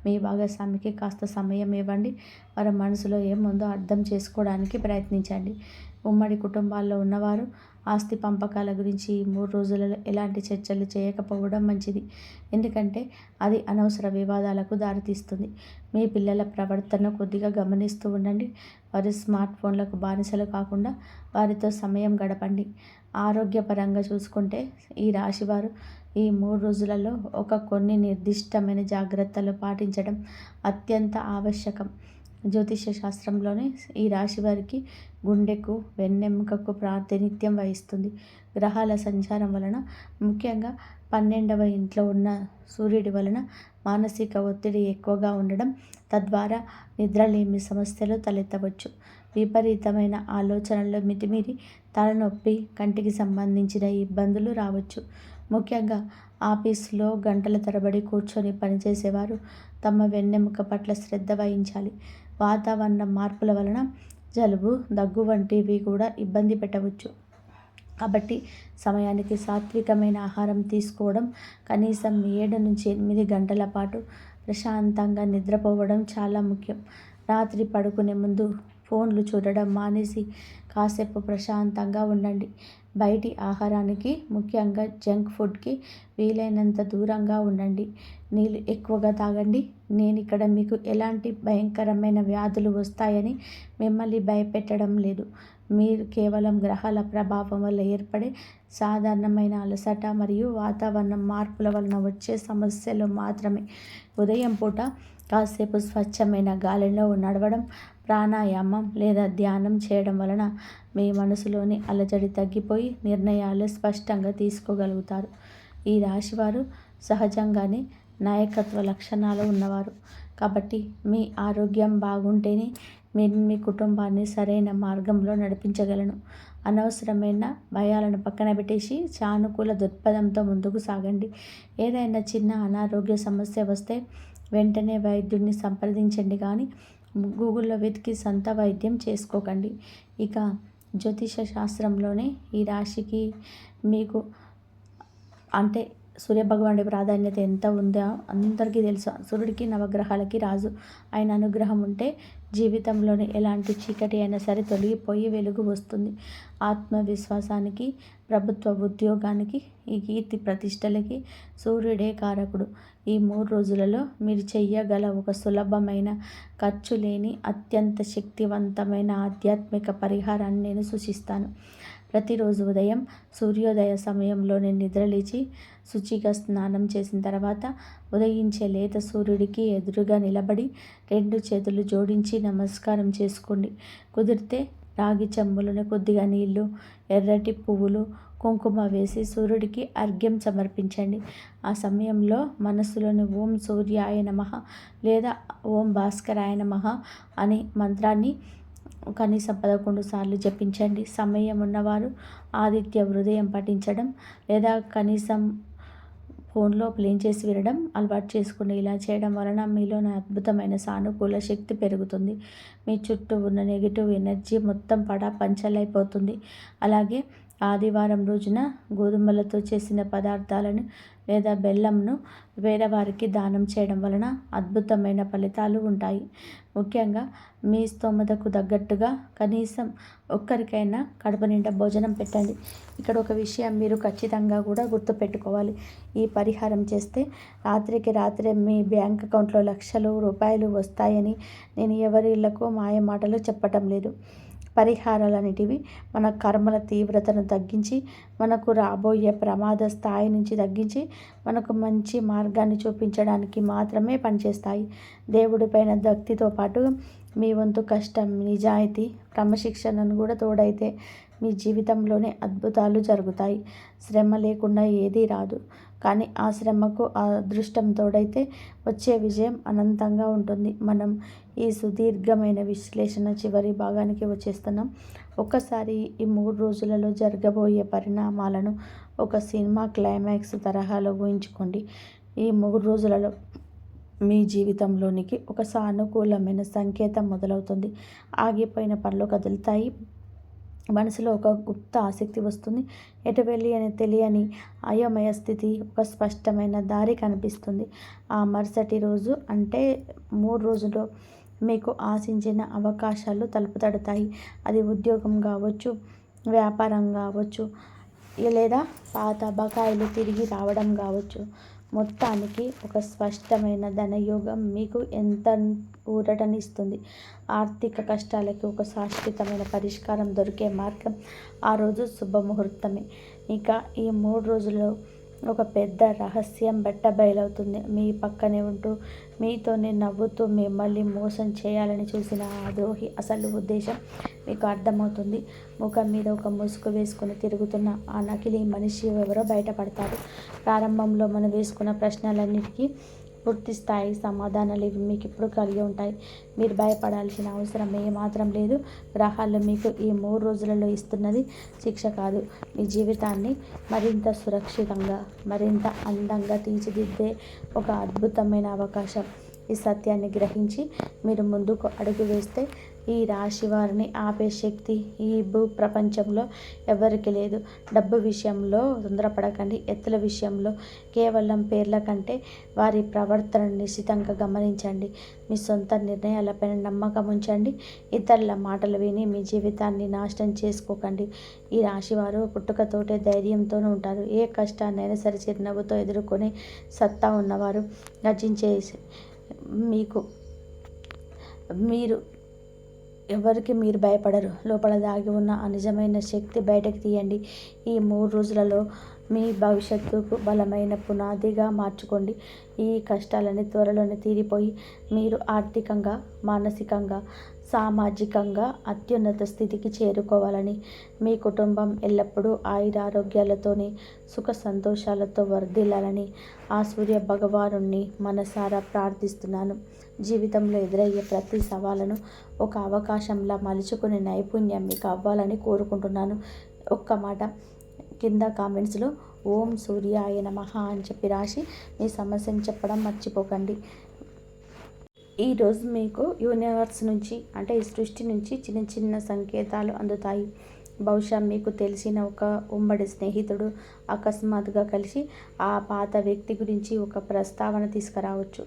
మీ భాగస్వామికి కాస్త సమయం ఇవ్వండి. వారి మనసులో ఏముందో అర్థం చేసుకోవడానికి ప్రయత్నించండి. ఉమ్మడి కుటుంబాల్లో ఉన్నవారు ఆస్తి పంపకాల గురించి ఈ 3 రోజులలో ఎలాంటి చర్చలు చేయకపోవడం మంచిది. ఎందుకంటే అది అనవసర వివాదాలకు దారితీస్తుంది. మీ పిల్లల ప్రవర్తన కొద్దిగా గమనిస్తూ ఉండండి. వారి స్మార్ట్ ఫోన్లకు బానిసలు కాకుండా వారితో సమయం గడపండి. ఆరోగ్యపరంగా చూసుకుంటే ఈ రాశివారు ఈ 3 రోజులలో కొన్ని నిర్దిష్టమైన జాగ్రత్తలు పాటించడం అత్యంత ఆవశ్యకం. జ్యోతిష శాస్త్రంలోనే ఈ రాశి వారికి గుండెకు, వెన్నెముకకు ప్రాతినిధ్యం వహిస్తుంది. గ్రహాల సంచారం వలన, ముఖ్యంగా 12వ ఇంట్లో ఉన్న సూర్యుడి వలన మానసిక ఒత్తిడి ఎక్కువగా ఉండడం, తద్వారా నిద్రలేమి సమస్యలు తలెత్తవచ్చు. విపరీతమైన ఆలోచనలు, మితిమీరి తలనొప్పి, కంటికి సంబంధించిన ఇబ్బందులు రావచ్చు. ముఖ్యంగా ఆఫీసులో గంటల తరబడి కూర్చొని పనిచేసేవారు తమ వెన్నెముక పట్ల శ్రద్ధ వహించాలి. వాతావరణ మార్పుల వలన జలుబు, దగ్గు వంటివి కూడా ఇబ్బంది పెట్టవచ్చు. కాబట్టి సమయానికి సాత్వికమైన ఆహారం తీసుకోవడం, కనీసం 7 నుంచి 8 గంటల పాటు ప్రశాంతంగా నిద్రపోవడం చాలా ముఖ్యం. రాత్రి పడుకునే ముందు ఫోన్లు చూడడం మానేసి కాసేపు ప్రశాంతంగా ఉండండి. బయటి ఆహారానికి, ముఖ్యంగా జంక్ ఫుడ్కి వీలైనంత దూరంగా ఉండండి. నీళ్ళు ఎక్కువగా తాగండి. నేను ఇక్కడ మీకు ఎలాంటి భయంకరమైన వ్యాధులు వస్తాయని మిమ్మల్ని భయపెట్టడం లేదు. మీరు కేవలం గ్రహాల ప్రభావం వల్ల ఏర్పడే సాధారణమైన అలసట మరియు వాతావరణ మార్పుల వలన వచ్చే సమస్యలు మాత్రమే. ఉదయం పూట కాసేపు స్వచ్ఛమైన గాలిలో నడవడం, ప్రాణాయామం లేదా ధ్యానం చేయడం వలన మీ మనసులోని అలజడి తగ్గిపోయి నిర్ణయాలు స్పష్టంగా తీసుకోగలుగుతారు. ఈ రాశివారు సహజంగానే నాయకత్వ లక్షణాలు ఉన్నవారు కాబట్టి మీ ఆరోగ్యం బాగుంటేనే మీరు మీ కుటుంబాన్ని సరైన మార్గంలో నడిపించగలను. అనవసరమైన భయాలను పక్కన పెట్టేసి సానుకూల దృక్పథంతో ముందుకు సాగండి. ఏదైనా చిన్న అనారోగ్య సమస్య వస్తే వెంటనే వైద్యుడిని సంప్రదించండి, కానీ గూగుల్లో వెతికి సొంత వైద్యం చేసుకోకండి. ఇక జ్యోతిష శాస్త్రంలోనే ఈ రాశికి మీకు అంటే సూర్యభగవానుడి ప్రాధాన్యత ఎంత ఉందో అందరికీ తెలుసు. సూర్యుడికి నవగ్రహాలకి రాజు. ఆయన అనుగ్రహం ఉంటే జీవితంలోని ఎలాంటి చీకటి అయినా సరే తొలగిపోయి వెలుగు వస్తుంది. ఆత్మవిశ్వాసానికి, ప్రభుత్వ ఉద్యోగానికి, ఈ కీర్తి ప్రతిష్టలకి సూర్యుడే కారకుడు. ఈ 3 రోజులలో మీరు చెయ్యగల ఒక సులభమైన, ఖర్చు లేని, అత్యంత శక్తివంతమైన ఆధ్యాత్మిక పరిహారాన్ని నేను సూచిస్తాను. ప్రతిరోజు ఉదయం సూర్యోదయ సమయంలోనే నిద్రలేచి శుచిగా స్నానం చేసిన తర్వాత ఉదయించే లేత సూర్యుడికి ఎదురుగా నిలబడి 2 చేతులు జోడించి నమస్కారం చేసుకోండి. కుదిరితే రాగి చెంబులోని కొద్దిగా నీళ్లు, ఎర్రటి పువ్వులు, కుంకుమ వేసి సూర్యుడికి అర్ఘ్యం సమర్పించండి. ఆ సమయంలో మనస్సులోని ఓం సూర్యాయ నమః లేదా ఓం భాస్కరాయ నమః అనే మంత్రాన్ని కనీసం 11 సార్లు జపించండి. సమయం ఉన్నవారు ఆదిత్య హృదయం పఠించడం లేదా కనీసం ఫోన్లో ప్లేన్ చేసి వినడం అలవాటు చేసుకోండి. ఇలా చేయడం వలన మీలోని అద్భుతమైన సానుకూల శక్తి పెరుగుతుంది. మీ చుట్టూ ఉన్న నెగిటివ్ ఎనర్జీ మొత్తం పటాపంచలైపోతుంది. అలాగే ఆదివారం రోజున గోధుమలతో చేసిన పదార్థాలను లేదా బెల్లంను పేదవారికి దానం చేయడం వలన అద్భుతమైన ఫలితాలు ఉంటాయి. ముఖ్యంగా మీ స్తోమతకు తగ్గట్టుగా కనీసం ఒక్కరికైనా కడుపు నిండా భోజనం పెట్టండి. ఇక్కడ ఒక విషయం మీరు ఖచ్చితంగా కూడా గుర్తుపెట్టుకోవాలి. ఈ పరిహారం చేస్తే రాత్రికి రాత్రే మీ బ్యాంక్ అకౌంట్లో లక్షల రూపాయలు వస్తాయని నేను ఎవరి ఇళ్లకు మాయ మాటలు చెప్పటం లేదు. పరిహారాలన్నిటివి మన కర్మల తీవ్రతను తగ్గించి, మనకు రాబోయే ప్రమాద స్థాయి నుంచి తగ్గించి, మనకు మంచి మార్గాన్ని చూపించడానికి మాత్రమే పనిచేస్తాయి. దేవుడిపైన భక్తితో పాటు మీ వంతు కష్టం, నిజాయితీ, క్రమశిక్షణను కూడా తోడైతే మీ జీవితంలోనే అద్భుతాలు జరుగుతాయి. శ్రమ లేకుండా ఏదీ రాదు. కానీ ఆ శ్రమకు ఆ అదృష్టం తోడైతే వచ్చే విజయం అనంతంగా ఉంటుంది. మనం ఈ సుదీర్ఘమైన విశ్లేషణ చివరి భాగానికి వచ్చేస్తున్నాం. ఒక్కసారి ఈ 3 రోజులలో జరగబోయే పరిణామాలను ఒక సినిమా క్లైమాక్స్ తరహాలో ఊహించుకోండి. ఈ 3 రోజులలో మీ జీవితంలోనికి ఒక సానుకూలమైన సంకేతం మొదలవుతుంది. ఆగిపోయిన పనులు కదులుతాయి. మనసులో ఒక గుప్త ఆసక్తి వస్తుంది. ఎటు వెళ్ళి అని తెలియని అయోమయ స్థితి, ఒక స్పష్టమైన దారి కనిపిస్తుంది. ఆ మరుసటి రోజు అంటే 3 రోజుల్లో మీకు ఆశించిన అవకాశాలు తలుపు తడతాయి. అది ఉద్యోగం కావచ్చు, వ్యాపారం కావచ్చు, లేదా పాత బకాయిలు తిరిగి రావడం కావచ్చు. మొత్తానికి ఒక స్పష్టమైన ధనయోగం మీకు ఎంత ఊరటనిస్తుంది. ఆర్థిక కష్టాలకి ఒక శాశ్వతమైన పరిష్కారం దొరికే మార్గం ఆ రోజు శుభముహూర్తమే. ఇక ఈ 3 రోజుల్లో ఒక పెద్ద రహస్యం బయలవుతుంది. మీ పక్కనే ఉంటూ మీతోనే నవ్వుతూ మిమ్మల్ని మోసం చేయాలని చూసిన ఆ ద్రోహి అసలు ఉద్దేశం మీకు అర్థమవుతుంది. ముఖం మీద ఒక ముసుగు వేసుకుని తిరుగుతున్న ఆ నకిలీ మనిషి ఎవరో బయటపడతారు. ప్రారంభంలో మనం వేసుకున్న ప్రశ్నలన్నిటికీ పూర్తి స్థాయి సమాధానాలు ఇవి మీకు ఇప్పుడు కలిగి ఉంటాయి. మీరు భయపడాల్సిన అవసరం ఏమాత్రం లేదు. గ్రహాలు మీకు ఈ 3 రోజులలో ఇస్తున్నది శిక్ష కాదు, మీ జీవితాన్ని మరింత సురక్షితంగా, మరింత అందంగా తీర్చిదిద్దే ఒక అద్భుతమైన అవకాశం. ఈ సత్యాన్ని గ్రహించి మీరు ముందుకు అడుగు వేస్తే ఈ రాశి వారిని ఆపే శక్తి ఈ భూ ప్రపంచంలో ఎవరికి లేదు. డబ్బు విషయంలో తొందరపడకండి. ఎత్తుల విషయంలో కేవలం పేర్ల కంటే వారి ప్రవర్తనను నిశితంగా గమనించండి. మీ సొంత నిర్ణయాలపైన నమ్మకం ఉంచండి. ఇతరుల మాటలు విని మీ జీవితాన్ని నాశనం చేసుకోకండి. ఈ రాశివారు పుట్టుకతోటే ధైర్యంతోనూ ఉంటారు. ఏ కష్టాన్నైనా సరే చిరునవ్వుతో ఎదుర్కొనే సత్తా ఉన్నవారు. గర్జించే మీరు ఎవరికి మీరు భయపడరు. లోపల దాగి ఉన్న ఆ నిజమైన శక్తి బయటకు తీయండి. ఈ 3 రోజులలో మీ భవిష్యత్తుకు బలమైన పునాదిగా మార్చుకోండి. ఈ కష్టాలన్నీ త్వరలోనే తీరిపోయి మీరు ఆర్థికంగా, మానసికంగా, సామాజికంగా అత్యున్నత స్థితికి చేరుకోవాలని, మీ కుటుంబం ఎల్లప్పుడూ ఆయురారోగ్యాలతోని సుఖ సంతోషాలతో వర్ధిల్లాలని ఆ సూర్య భగవానుణ్ణి మనసారా ప్రార్థిస్తున్నాను. జీవితంలో ఎదురయ్యే ప్రతి సవాలును ఒక అవకాశంలా మలుచుకునే నైపుణ్యం మీకు అవ్వాలని కోరుకుంటున్నాను. ఒక్క మాట కింద కామెంట్స్లో ఓం సూర్యాయ నమః అని చెప్పి రాసి మీ సమస్యను చెప్పడం మర్చిపోకండి. ఈరోజు మీకు యూనివర్స్ నుంచి అంటే ఈ సృష్టి నుంచి చిన్న చిన్న సంకేతాలు అందుతాయి. బహుశా మీకు తెలిసిన ఒక ఉమ్మడి స్నేహితుడు అకస్మాత్తుగా కలిసి ఆ పాత వ్యక్తి గురించి ఒక ప్రస్తావన తీసుకురావచ్చు.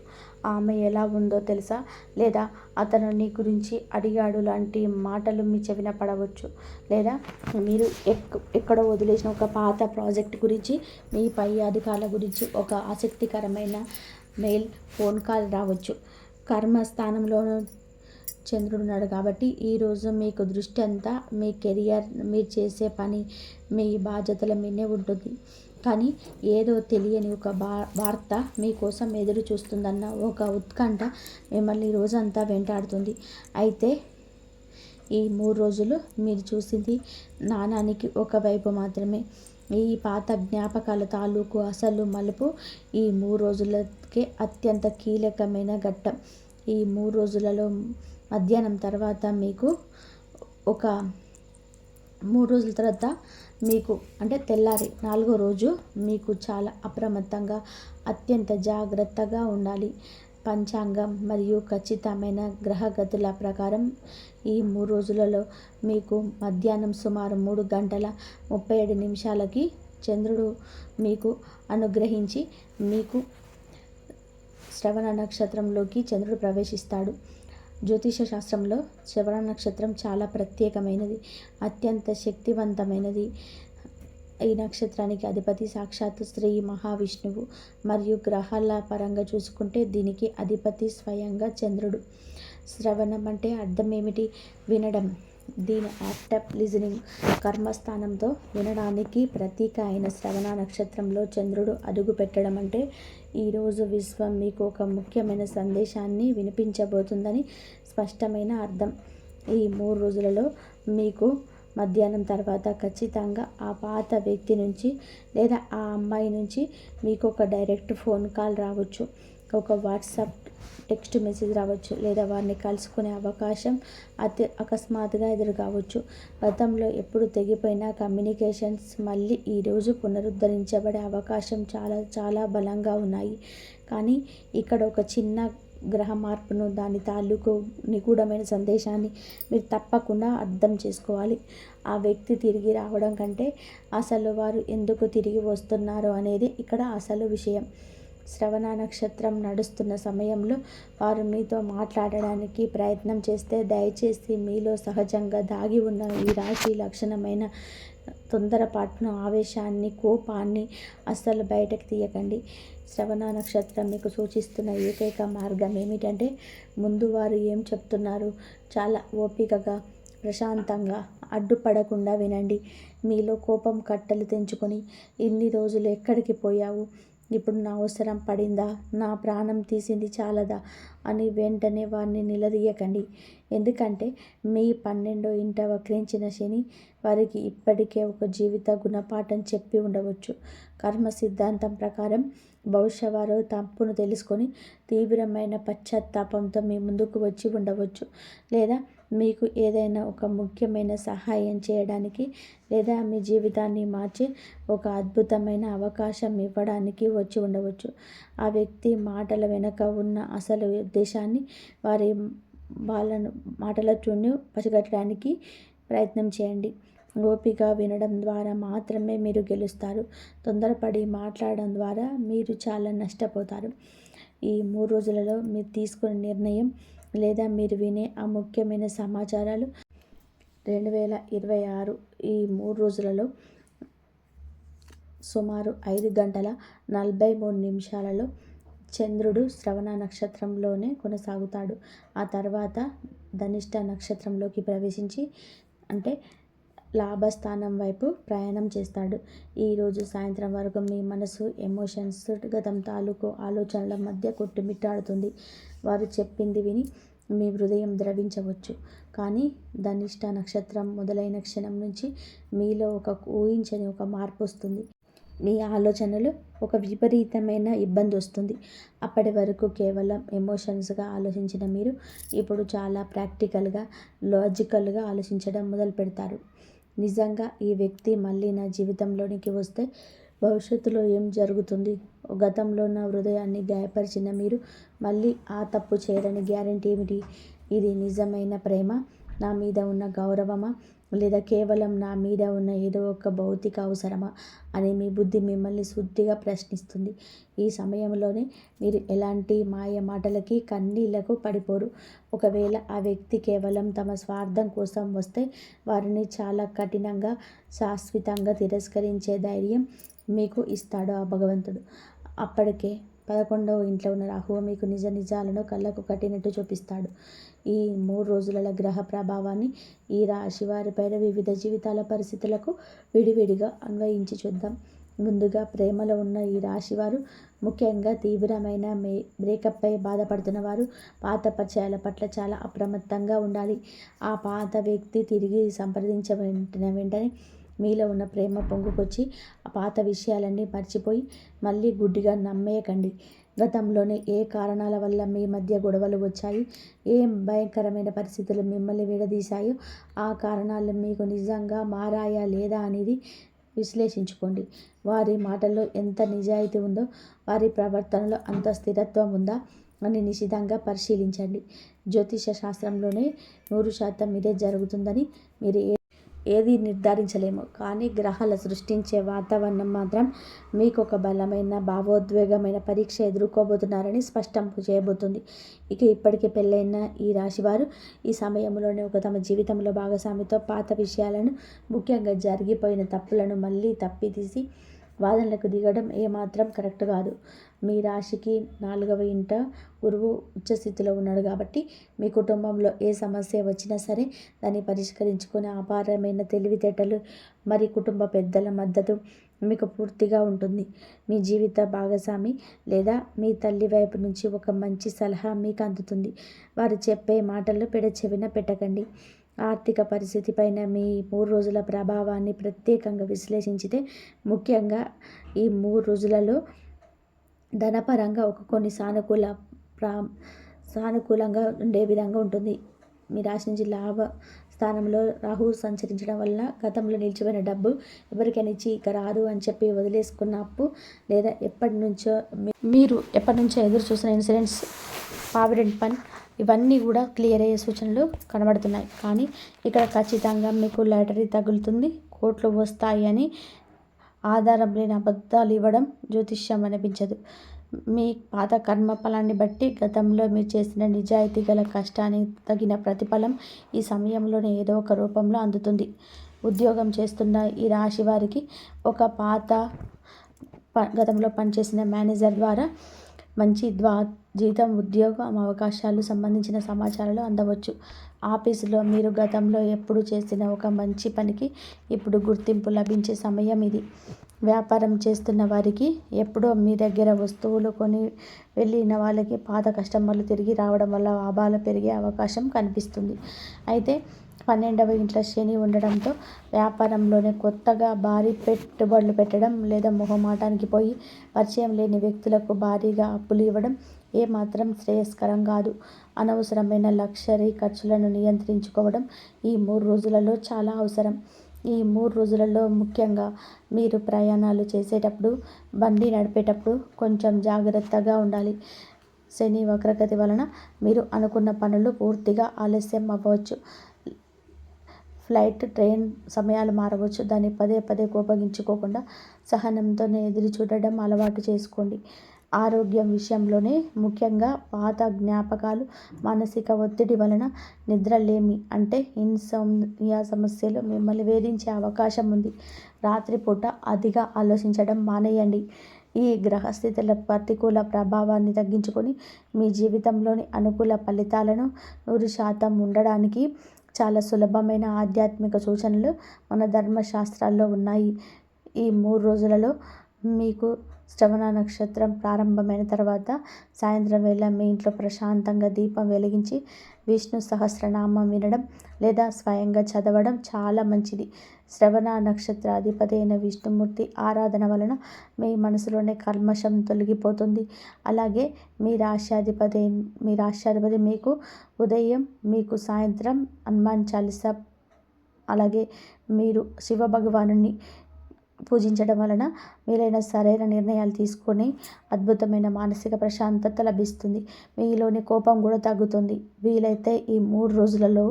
ఆమె ఎలా ఉందో తెలుసా, లేదా అతను నీ గురించి అడిగాడు లాంటి మాటలు మీ చెవిన పడవచ్చు. లేదా మీరు ఎక్కడో వదిలేసిన ఒక పాత ప్రాజెక్ట్ గురించి, మీ పై అధికారుల గురించి ఒక ఆసక్తికరమైన మెయిల్, ఫోన్ కాల్ రావచ్చు. కర్మస్థానంలోనూ చంద్రుడున్నాడు కాబట్టి ఈరోజు మీకు దృష్టి అంతా మీ కెరియర్, మీరు చేసే పని, మీ బాధ్యతల మీదే ఉంటుంది. కానీ ఏదో తెలియని ఒక వార్త మీకోసం ఎదురు చూస్తుందన్న ఒక ఉత్కంఠ మిమ్మల్ని రోజంతా వెంటాడుతుంది. అయితే ఈ 3 రోజులు మీరు చూసింది నాణానికి ఒకవైపు మాత్రమే. ఈ పాత జ్ఞాపకాల తాలూకు అసలు మలుపు ఈ 3 రోజులకే అత్యంత కీలకమైన ఘట్టం. ఈ 3 రోజులలో మధ్యాహ్నం తర్వాత మీకు ఒక 3 రోజుల తర్వాత మీకు అంటే తెల్లారి 4వ రోజు మీకు చాలా అప్రమత్తంగా, అత్యంత జాగ్రత్తగా ఉండాలి. పంచాంగం మరియు ఖచ్చితమైన గ్రహగతుల ప్రకారం ఈ 3 రోజులలో మీకు మధ్యాహ్నం సుమారు 3:37 చంద్రుడు మీకు అనుగ్రహించి మీకు శ్రవణ నక్షత్రంలోకి చంద్రుడు ప్రవేశిస్తాడు. జ్యోతిష శాస్త్రంలో శ్రవణ నక్షత్రం చాలా ప్రత్యేకమైనది, అత్యంత శక్తివంతమైనది. ఈ నక్షత్రానికి అధిపతి సాక్షాత్తు శ్రీ మహావిష్ణువు మరియు గ్రహాల పరంగా చూసుకుంటే దీనికి అధిపతి స్వయంగా చంద్రుడు. శ్రవణం అంటే అర్థం ఏమిటి? వినడం. దీని యాక్ట్ లిజనింగ్. కర్మస్థానంతో వినడానికి ప్రతీక అయిన శ్రవణ నక్షత్రంలో చంద్రుడు అడుగు పెట్టడం అంటే ఈరోజు విశ్వం మీకు ఒక ముఖ్యమైన సందేశాన్ని వినిపించబోతుందని స్పష్టమైన అర్థం. ఈ 3 రోజులలో మీకు మధ్యాహ్నం తర్వాత ఖచ్చితంగా ఆ పాత వ్యక్తి నుంచి లేదా ఆ అమ్మాయి నుంచి మీకు ఒక డైరెక్ట్ ఫోన్ కాల్ రావచ్చు, ఒక వాట్సాప్ టెక్స్ట్ మెసేజ్ రావచ్చు, లేదా వారిని కలుసుకునే అవకాశం అకస్మాత్తుగా ఎదురు కావచ్చు. గతంలో ఎప్పుడు తెగిపోయిన కమ్యూనికేషన్స్ మళ్ళీ ఈరోజు పునరుద్ధరించబడే అవకాశం చాలా చాలా బలంగా ఉన్నాయి. కానీ ఇక్కడ ఒక చిన్న గ్రహ మార్పును, దాని తాలూకు నిగూఢమైన సందేశాన్ని మీరు తప్పకుండా అర్థం చేసుకోవాలి. ఆ వ్యక్తి తిరిగి రావడం కంటే అసలు వారు ఎందుకు తిరిగి వస్తున్నారో అనేది ఇక్కడ అసలు విషయం. శ్రవణ నక్షత్రం నడుస్తున్న సమయంలో వారు మీతో మాట్లాడడానికి ప్రయత్నం చేస్తే దయచేసి మీలో సహజంగా దాగి ఉన్న ఈ రాశి లక్షణమైన తొందరపాటును, ఆవేశాన్ని, కోపాన్ని అస్సలు బయటకు తీయకండి. శ్రవణ నక్షత్రం మీకు సూచిస్తున్న ఏకైక మార్గం ఏమిటంటే ముందు వారు ఏం చెప్తున్నారు చాలా ఓపికగా, ప్రశాంతంగా, అడ్డుపడకుండా వినండి. మీలో కోపం కట్టలు తెంచుకొని ఇన్ని రోజులు ఎక్కడికి పోయావు, ఇప్పుడు నా అవసరం పడిందా, నా ప్రాణం తీసింది చాలదా అని వెంటనే వారిని నిలదీయకండి. ఎందుకంటే మీ 12వ ఇంట వక్రించిన శని వారికి ఇప్పటికే ఒక జీవిత గుణపాఠం చెప్పి ఉండవచ్చు. కర్మ సిద్ధాంతం ప్రకారం బహుశా వారు తప్పును తెలుసుకొని తీవ్రమైన పశ్చాత్తాపంతో మీ ముందుకు వచ్చి ఉండవచ్చు, లేదా మీకు ఏదైనా ఒక ముఖ్యమైన సహాయం చేయడానికి, లేదా మీ జీవితాన్ని మార్చే ఒక అద్భుతమైన అవకాశం ఇవ్వడానికి వచ్చి ఉండవచ్చు. ఆ వ్యక్తి మాటల వెనుక ఉన్న అసలు ఉద్దేశాన్ని, వాళ్ళను మాటలతోనే పసిగట్టడానికి ప్రయత్నం చేయండి. ఓపిక వినడం ద్వారా మాత్రమే మీరు గెలుస్తారు. తొందరపడి మాట్లాడడం ద్వారా మీరు చాలా నష్టపోతారు. ఈ 3 రోజులలో మీరు తీసుకునే నిర్ణయం లేదా మీరు వినే ఆ ముఖ్యమైన సమాచారాలు 2026 ఈ 3 రోజులలో సుమారు 5:43 చంద్రుడు శ్రవణ నక్షత్రంలోనే కొనసాగుతాడు. ఆ తర్వాత ధనిష్ట నక్షత్రంలోకి ప్రవేశించి అంటే లాభస్థానం వైపు ప్రయాణం చేస్తాడు. ఈరోజు సాయంత్రం వరకు మీ మనసు, ఎమోషన్స్, గతం తాలూకు ఆలోచనల మధ్య కొట్టుమిట్టాడుతుంది. వారు చెప్పింది విని మీ హృదయం ద్రవించవచ్చు. కానీ ధనిష్ట నక్షత్రం మొదలైన క్షణం నుంచి మీలో ఒక ఊహించని ఒక మార్పు వస్తుంది. మీ ఆలోచనలు ఒక విపరీతమైన ఇబ్బంది వస్తుంది. అప్పటి వరకు కేవలం ఎమోషన్స్గా ఆలోచించిన మీరు ఇప్పుడు చాలా ప్రాక్టికల్గా, లాజికల్గా ఆలోచించడం మొదలు పెడతారు. నిజంగా ఈ వ్యక్తి మళ్ళీ నా జీవితంలోనికి వస్తే భవిష్యత్తులో ఏం జరుగుతుంది? గతంలో నా హృదయాన్ని గాయపరిచిన మీరు మళ్ళీ ఆ తప్పు చేయరని గ్యారెంటీ ఏమిటి? ఇది నిజమైన ప్రేమ, నా మీద ఉన్న గౌరవమా, లేదా కేవలం నా మీద ఉన్న ఏదో ఒక భౌతిక అవసరమా అని మీ బుద్ధి మిమ్మల్ని శుద్ధిగా ప్రశ్నిస్తుంది. ఈ సమయంలోనే మీరు ఎలాంటి మాయ మాటలకి కన్నీళ్లకు పడిపోరు. ఒకవేళ ఆ వ్యక్తి కేవలం తమ స్వార్థం కోసం వస్తే వారిని చాలా కఠినంగా శాశ్వతంగా తిరస్కరించే ధైర్యం మీకు ఇస్తాడు ఆ భగవంతుడు. అప్పటికే 11వ ఇంట్లో ఉన్న రాహువు మీకు నిజ నిజాలను కళ్ళకు కట్టినట్టు చూపిస్తాడు. ఈ 3 రోజుల గ్రహ ప్రభావాన్ని ఈ రాశి వారిపైన వివిధ జీవితాల పరిస్థితులకు విడివిడిగా అన్వయించి చూద్దాం. ముందుగా ప్రేమలో ఉన్న ఈ రాశివారు, ముఖ్యంగా తీవ్రమైన బ్రేకప్పై బాధపడుతున్న వారు పాత పరిచయాల పట్ల చాలా అప్రమత్తంగా ఉండాలి. ఆ పాత వ్యక్తి తిరిగి వెంటనే మీలో ఉన్న ప్రేమ పొంగుకొచ్చి ఆ పాత విషయాలన్నీ మర్చిపోయి మళ్ళీ గుడ్డిగా నమ్మేయకండి. గతంలోనే ఏ కారణాల వల్ల మీ మధ్య గొడవలు వచ్చాయి, ఏం భయంకరమైన పరిస్థితులు మిమ్మల్ని విడదీశాయో, ఆ కారణాలు మీకు నిజంగా మారాయా లేదా అనేది విశ్లేషించుకోండి. వారి మాటల్లో ఎంత నిజాయితీ ఉందో, వారి ప్రవర్తనలో అంత స్థిరత్వం ఉందా అని నిశితంగా పరిశీలించండి. జ్యోతిష శాస్త్రంలోనే 100% ఇదే జరుగుతుందని మీరు ఏది నిర్ధారించలేము. కానీ గ్రహాలు సృష్టించే వాతావరణం మాత్రం మీకు ఒక బలమైన భావోద్వేగమైన పరీక్ష ఎదుర్కోబోతున్నారని స్పష్టం చేయబోతుంది. ఇక ఇప్పటికే పెళ్ళైన ఈ రాశివారు ఈ సమయంలోనే తమ జీవితంలో భాగస్వామితో పాత విషయాలను, ముఖ్యంగా జరిగిపోయిన తప్పులను మళ్ళీ తప్పితీసి వాదనలకు దిగడం ఏమాత్రం కరెక్ట్ కాదు. మీ రాశికి 4వ ఇంట గురువు ఉచ్చస్థితిలో ఉన్నాడు కాబట్టి మీ కుటుంబంలో ఏ సమస్య వచ్చినా సరే దాన్ని పరిష్కరించుకునే అపారమైన తెలివితేటలు మరి కుటుంబ పెద్దల మద్దతు మీకు పూర్తిగా ఉంటుంది. మీ జీవిత భాగస్వామి లేదా మీ తల్లి వైపు నుంచి ఒక మంచి సలహా మీకు అందుతుంది. వారు చెప్పే మాటలు పెడచెవిన పెట్టకండి. ఆర్థిక పరిస్థితి పైన మీ 3 రోజుల ప్రభావాన్ని ప్రత్యేకంగా విశ్లేషించితే, ముఖ్యంగా ఈ 3 రోజులలో ధనపరంగా కొన్ని సానుకూలంగా ఉండే విధంగా ఉంటుంది. మీ రాశి నుంచి లాభ స్థానంలో రాహువు సంచరించడం వల్ల గతంలో నిలిచిపోయిన డబ్బు ఎవరికైనా ఇచ్చి ఇక రాదు అని చెప్పి వదిలేసుకున్న అప్పు, లేదా మీరు ఎప్పటి నుంచో ఎదురు చూసిన ఇన్సూరెన్స్, ప్రావిడెంట్ ఫండ్, ఇవన్నీ కూడా క్లియర్ అయ్యే సూచనలు కనబడుతున్నాయి. కానీ ఇక్కడ ఖచ్చితంగా మీకు లాటరీ తగులుతుంది, కోట్లు వస్తాయి అని ఆధారం లేని అబద్ధాలు ఇవ్వడం జ్యోతిష్యం అనిపించదు. మీ పాత కర్మ ఫలాన్ని బట్టి గతంలో మీరు చేసిన నిజాయితీ గల కష్టానికి తగిన ప్రతిఫలం ఈ సమయంలోనే ఏదో ఒక రూపంలో అందుతుంది. ఉద్యోగం చేస్తున్న ఈ రాశి వారికి ఒక గతంలో పనిచేసిన మేనేజర్ ద్వారా మంచి జీతం, ఉద్యోగం అవకాశాలు సంబంధించిన సమాచారాలు అందవచ్చు. ఆఫీసులో మీరు గతంలో ఎప్పుడు చేసిన ఒక మంచి పనికి ఇప్పుడు గుర్తింపు లభించే సమయం ఇది. వ్యాపారం చేస్తున్న వారికి, ఎప్పుడో మీ దగ్గర వస్తువులు కొని వెళ్ళిన వాళ్ళకి పాత కస్టమర్లు తిరిగి రావడం వల్ల లాభాలు పెరిగే అవకాశం కనిపిస్తుంది. అయితే 12వ ఇంట్లో శని ఉండడంతో వ్యాపారంలోనే కొత్తగా భారీ పెట్టుబడులు పెట్టడం లేదా మొహమాటానికి పోయి పరిచయం లేని వ్యక్తులకు భారీగా అప్పులు ఇవ్వడం ఏమాత్రం శ్రేయస్కరం కాదు. అనవసరమైన లగ్జరీ ఖర్చులను నియంత్రించుకోవడం ఈ 3 రోజులలో చాలా అవసరం. ఈ 3 రోజులలో ముఖ్యంగా మీరు ప్రయాణాలు చేసేటప్పుడు, బండి నడిపేటప్పుడు కొంచెం జాగ్రత్తగా ఉండాలి. శని వక్రగతి వలన మీరు అనుకున్న పనులు పూర్తిగా ఆలస్యం అవ్వచ్చు. ఫ్లైట్, ట్రైన్ సమయాలు మారవచ్చు. దాన్ని పదే కోపగించుకోకుండా సహనంతోనే ఎదురు చూడడం అలవాటు చేసుకోండి. ఆరోగ్యం విషయంలోనే ముఖ్యంగా పాత జ్ఞాపకాలు, మానసిక ఒత్తిడి వలన నిద్రలేమి అంటే ఇన్సోమ్నియా సమస్యలు మిమ్మల్ని వేధించే అవకాశం ఉంది. రాత్రిపూట అతిగా ఆలోచించడం మానేయండి. ఈ గ్రహస్థితుల ప్రతికూల ప్రభావాన్ని తగ్గించుకొని మీ జీవితంలోని అనుకూల ఫలితాలను 100% ఉండడానికి చాలా సులభమైన ఆధ్యాత్మిక సూచనలు మన ధర్మశాస్త్రాల్లో ఉన్నాయి. ఈ 3 రోజులలో మీకు శ్రవణ నక్షత్రం ప్రారంభమైన తర్వాత సాయంత్రం వేళ మీ ఇంట్లో ప్రశాంతంగా దీపం వెలిగించి విష్ణు సహస్రనామం వినడం లేదా స్వయంగా చదవడం చాలా మంచిది. శ్రవణ నక్షత్రాధిపతి అయిన విష్ణుమూర్తి ఆరాధన వలన మీ మనసులోనే కల్మషం తొలగిపోతుంది. అలాగే మీ రాష్ట్రాధిపతి మీకు ఉదయం, మీకు సాయంత్రం హనుమాన్ చాలీసా, అలాగే మీరు శివ భగవానుని పూజించడం వలన మీరైన సరైన నిర్ణయాలు తీసుకొని అద్భుతమైన మానసిక ప్రశాంతత లభిస్తుంది. మీలోని కోపం కూడా తగ్గుతుంది. వీలైతే ఈ 3 రోజులలో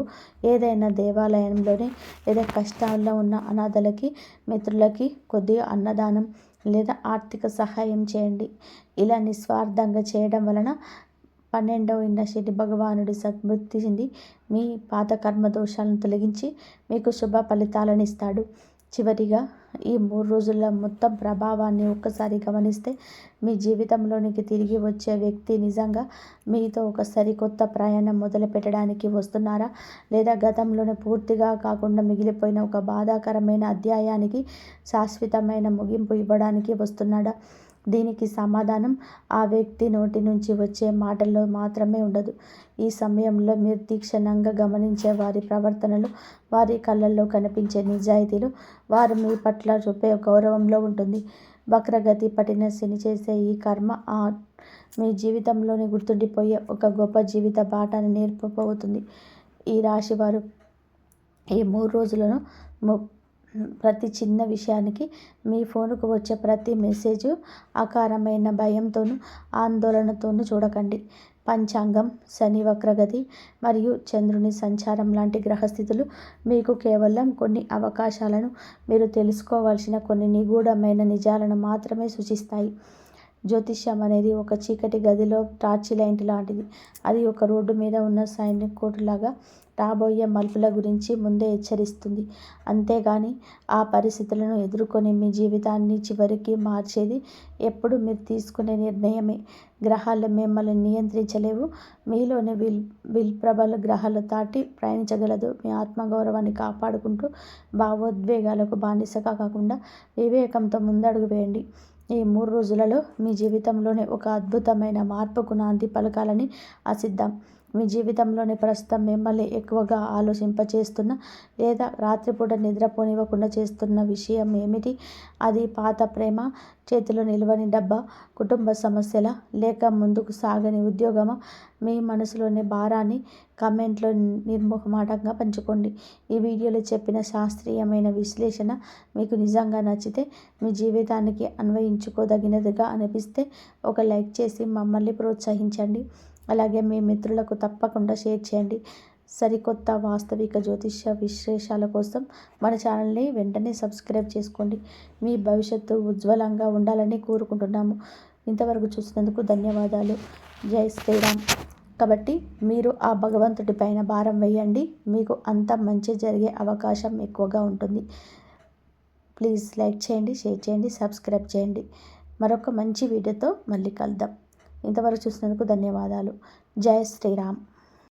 ఏదైనా దేవాలయంలోని లేదా కష్టాల్లో ఉన్న అనాథలకి, మిత్రులకి కొద్దిగా అన్నదానం లేదా ఆర్థిక సహాయం చేయండి. ఇలా నిస్వార్థంగా చేయడం వలన 12వ ఇంట శని భగవానుడు సంతృప్తి చెంది మీ పాత కర్మ దోషాలను తొలగించి మీకు శుభ ఫలితాలను ఇస్తాడు. చివరిగా ఈ 3 రోజుల మొత్తం ప్రభావాన్ని ఒక్కసారి గమనిస్తే మీ జీవితంలోనికి తిరిగి వచ్చే వ్యక్తి నిజంగా మీతో ఒక సరికొత్త ప్రయాణం మొదలు పెట్టడానికి వస్తున్నారా, లేదా గతంలోనే పూర్తిగా కాకుండా మిగిలిపోయిన ఒక బాధాకరమైన అధ్యాయానికి శాశ్వతమైన ముగింపు ఇవ్వడానికి వస్తున్నాడా? దీనికి సమాధానం ఆ వ్యక్తి నోటి నుంచి వచ్చే మాటల్లో మాత్రమే ఉండదు. ఈ సమయంలో మీరు తీక్షణంగా గమనించే వారి ప్రవర్తనలు, వారి కళ్ళల్లో కనిపించే నిజాయితీలు, వారు మీ పట్ల చూపే గౌరవంలో ఉంటుంది. వక్రగతి పట్టిన శని చేసే ఈ కర్మ మీ జీవితంలోని గుర్తుండిపోయే ఒక గొప్ప జీవిత బాటను నేర్పబోతుంది. ఈ రాశి వారు ఈ 3 రోజులను ప్రతి చిన్న విషయానికి మీ ఫోన్కు వచ్చే ప్రతి మెసేజ్ అకారమైన భయంతోనూ ఆందోళనతోనూ చూడకండి. పంచాంగం, శని వక్రగతి మరియు చంద్రుని సంచారం లాంటి గ్రహస్థితులు మీకు కేవలం కొన్ని అవకాశాలను, మీరు తెలుసుకోవాల్సిన కొన్ని నిగూఢమైన నిజాలను మాత్రమే సూచిస్తాయి. జ్యోతిష్యం అనేది ఒక చీకటి గదిలో టార్చి లైట్ లాంటిది. అది ఒక రోడ్డు మీద ఉన్న సైనికుడిలాగా రాబోయే మలుపుల గురించి ముందే హెచ్చరిస్తుంది. అంతేగాని ఆ పరిస్థితులను ఎదుర్కొని మీ జీవితాన్ని చివరికి మార్చేది ఎప్పుడు మీరు తీసుకునే నిర్ణయమే. గ్రహాలు మిమ్మల్ని నియంత్రించలేవు. మీలోని విల్ ప్రభలు గ్రహాలు దాటి ప్రయాణించగలదు. మీ ఆత్మగౌరవాన్ని కాపాడుకుంటూ భావోద్వేగాలకు బానిసగా కాకుండా వివేకంతో ముందడుగు వేయండి. ఈ 3 రోజులలో మీ జీవితంలోనే ఒక అద్భుతమైన మార్పుకు నాంది పలకాలని ఆశిద్దాం. మీ జీవితంలోని ప్రస్తుతం మిమ్మల్ని ఎక్కువగా ఆలోచింపచేస్తున్న లేదా రాత్రిపూట నిద్రపోనివ్వకుండా చేస్తున్న విషయం ఏమిటి? అది పాత ప్రేమ, చేతిలో నిలవని డబ్బా, కుటుంబ సమస్యల, లేక ముందుకు సాగని ఉద్యోగమా? మీ మనసులోని భారాన్ని కామెంట్లో నిర్మోహమాటంగా పంచుకోండి. ఈ వీడియోలో చెప్పిన శాస్త్రీయమైన విశ్లేషణ మీకు నిజంగా నచ్చితే, మీ జీవితానికి అన్వయించుకోదగినదిగా అనిపిస్తే ఒక లైక్ చేసి మమ్మల్ని ప్రోత్సహించండి. అలాగే మీ మిత్రులకు తప్పకుండా షేర్ చేయండి. సరికొత్త వాస్తవిక జ్యోతిష్య విశేషాల కోసం మన ఛానల్ని వెంటనే సబ్స్క్రైబ్ చేసుకోండి. మీ భవిష్యత్తు ఉజ్వలంగా ఉండాలని కోరుకుంటున్నాము. ఇంతవరకు చూసినందుకు ధన్యవాదాలు. జై శ్రీరామ్. కాబట్టి మీరు ఆ భగవంతుడి పైన భారం వేయండి. మీకు అంత మంచి జరిగే అవకాశం ఎక్కువగా ఉంటుంది. ప్లీజ్ లైక్ చేయండి, షేర్ చేయండి, సబ్స్క్రైబ్ చేయండి. మరొక మంచి వీడియోతో మళ్ళీ కలుద్దాం. ఇంతవరకు చూసినందుకు ధన్యవాదాలు. జై శ్రీరామ్.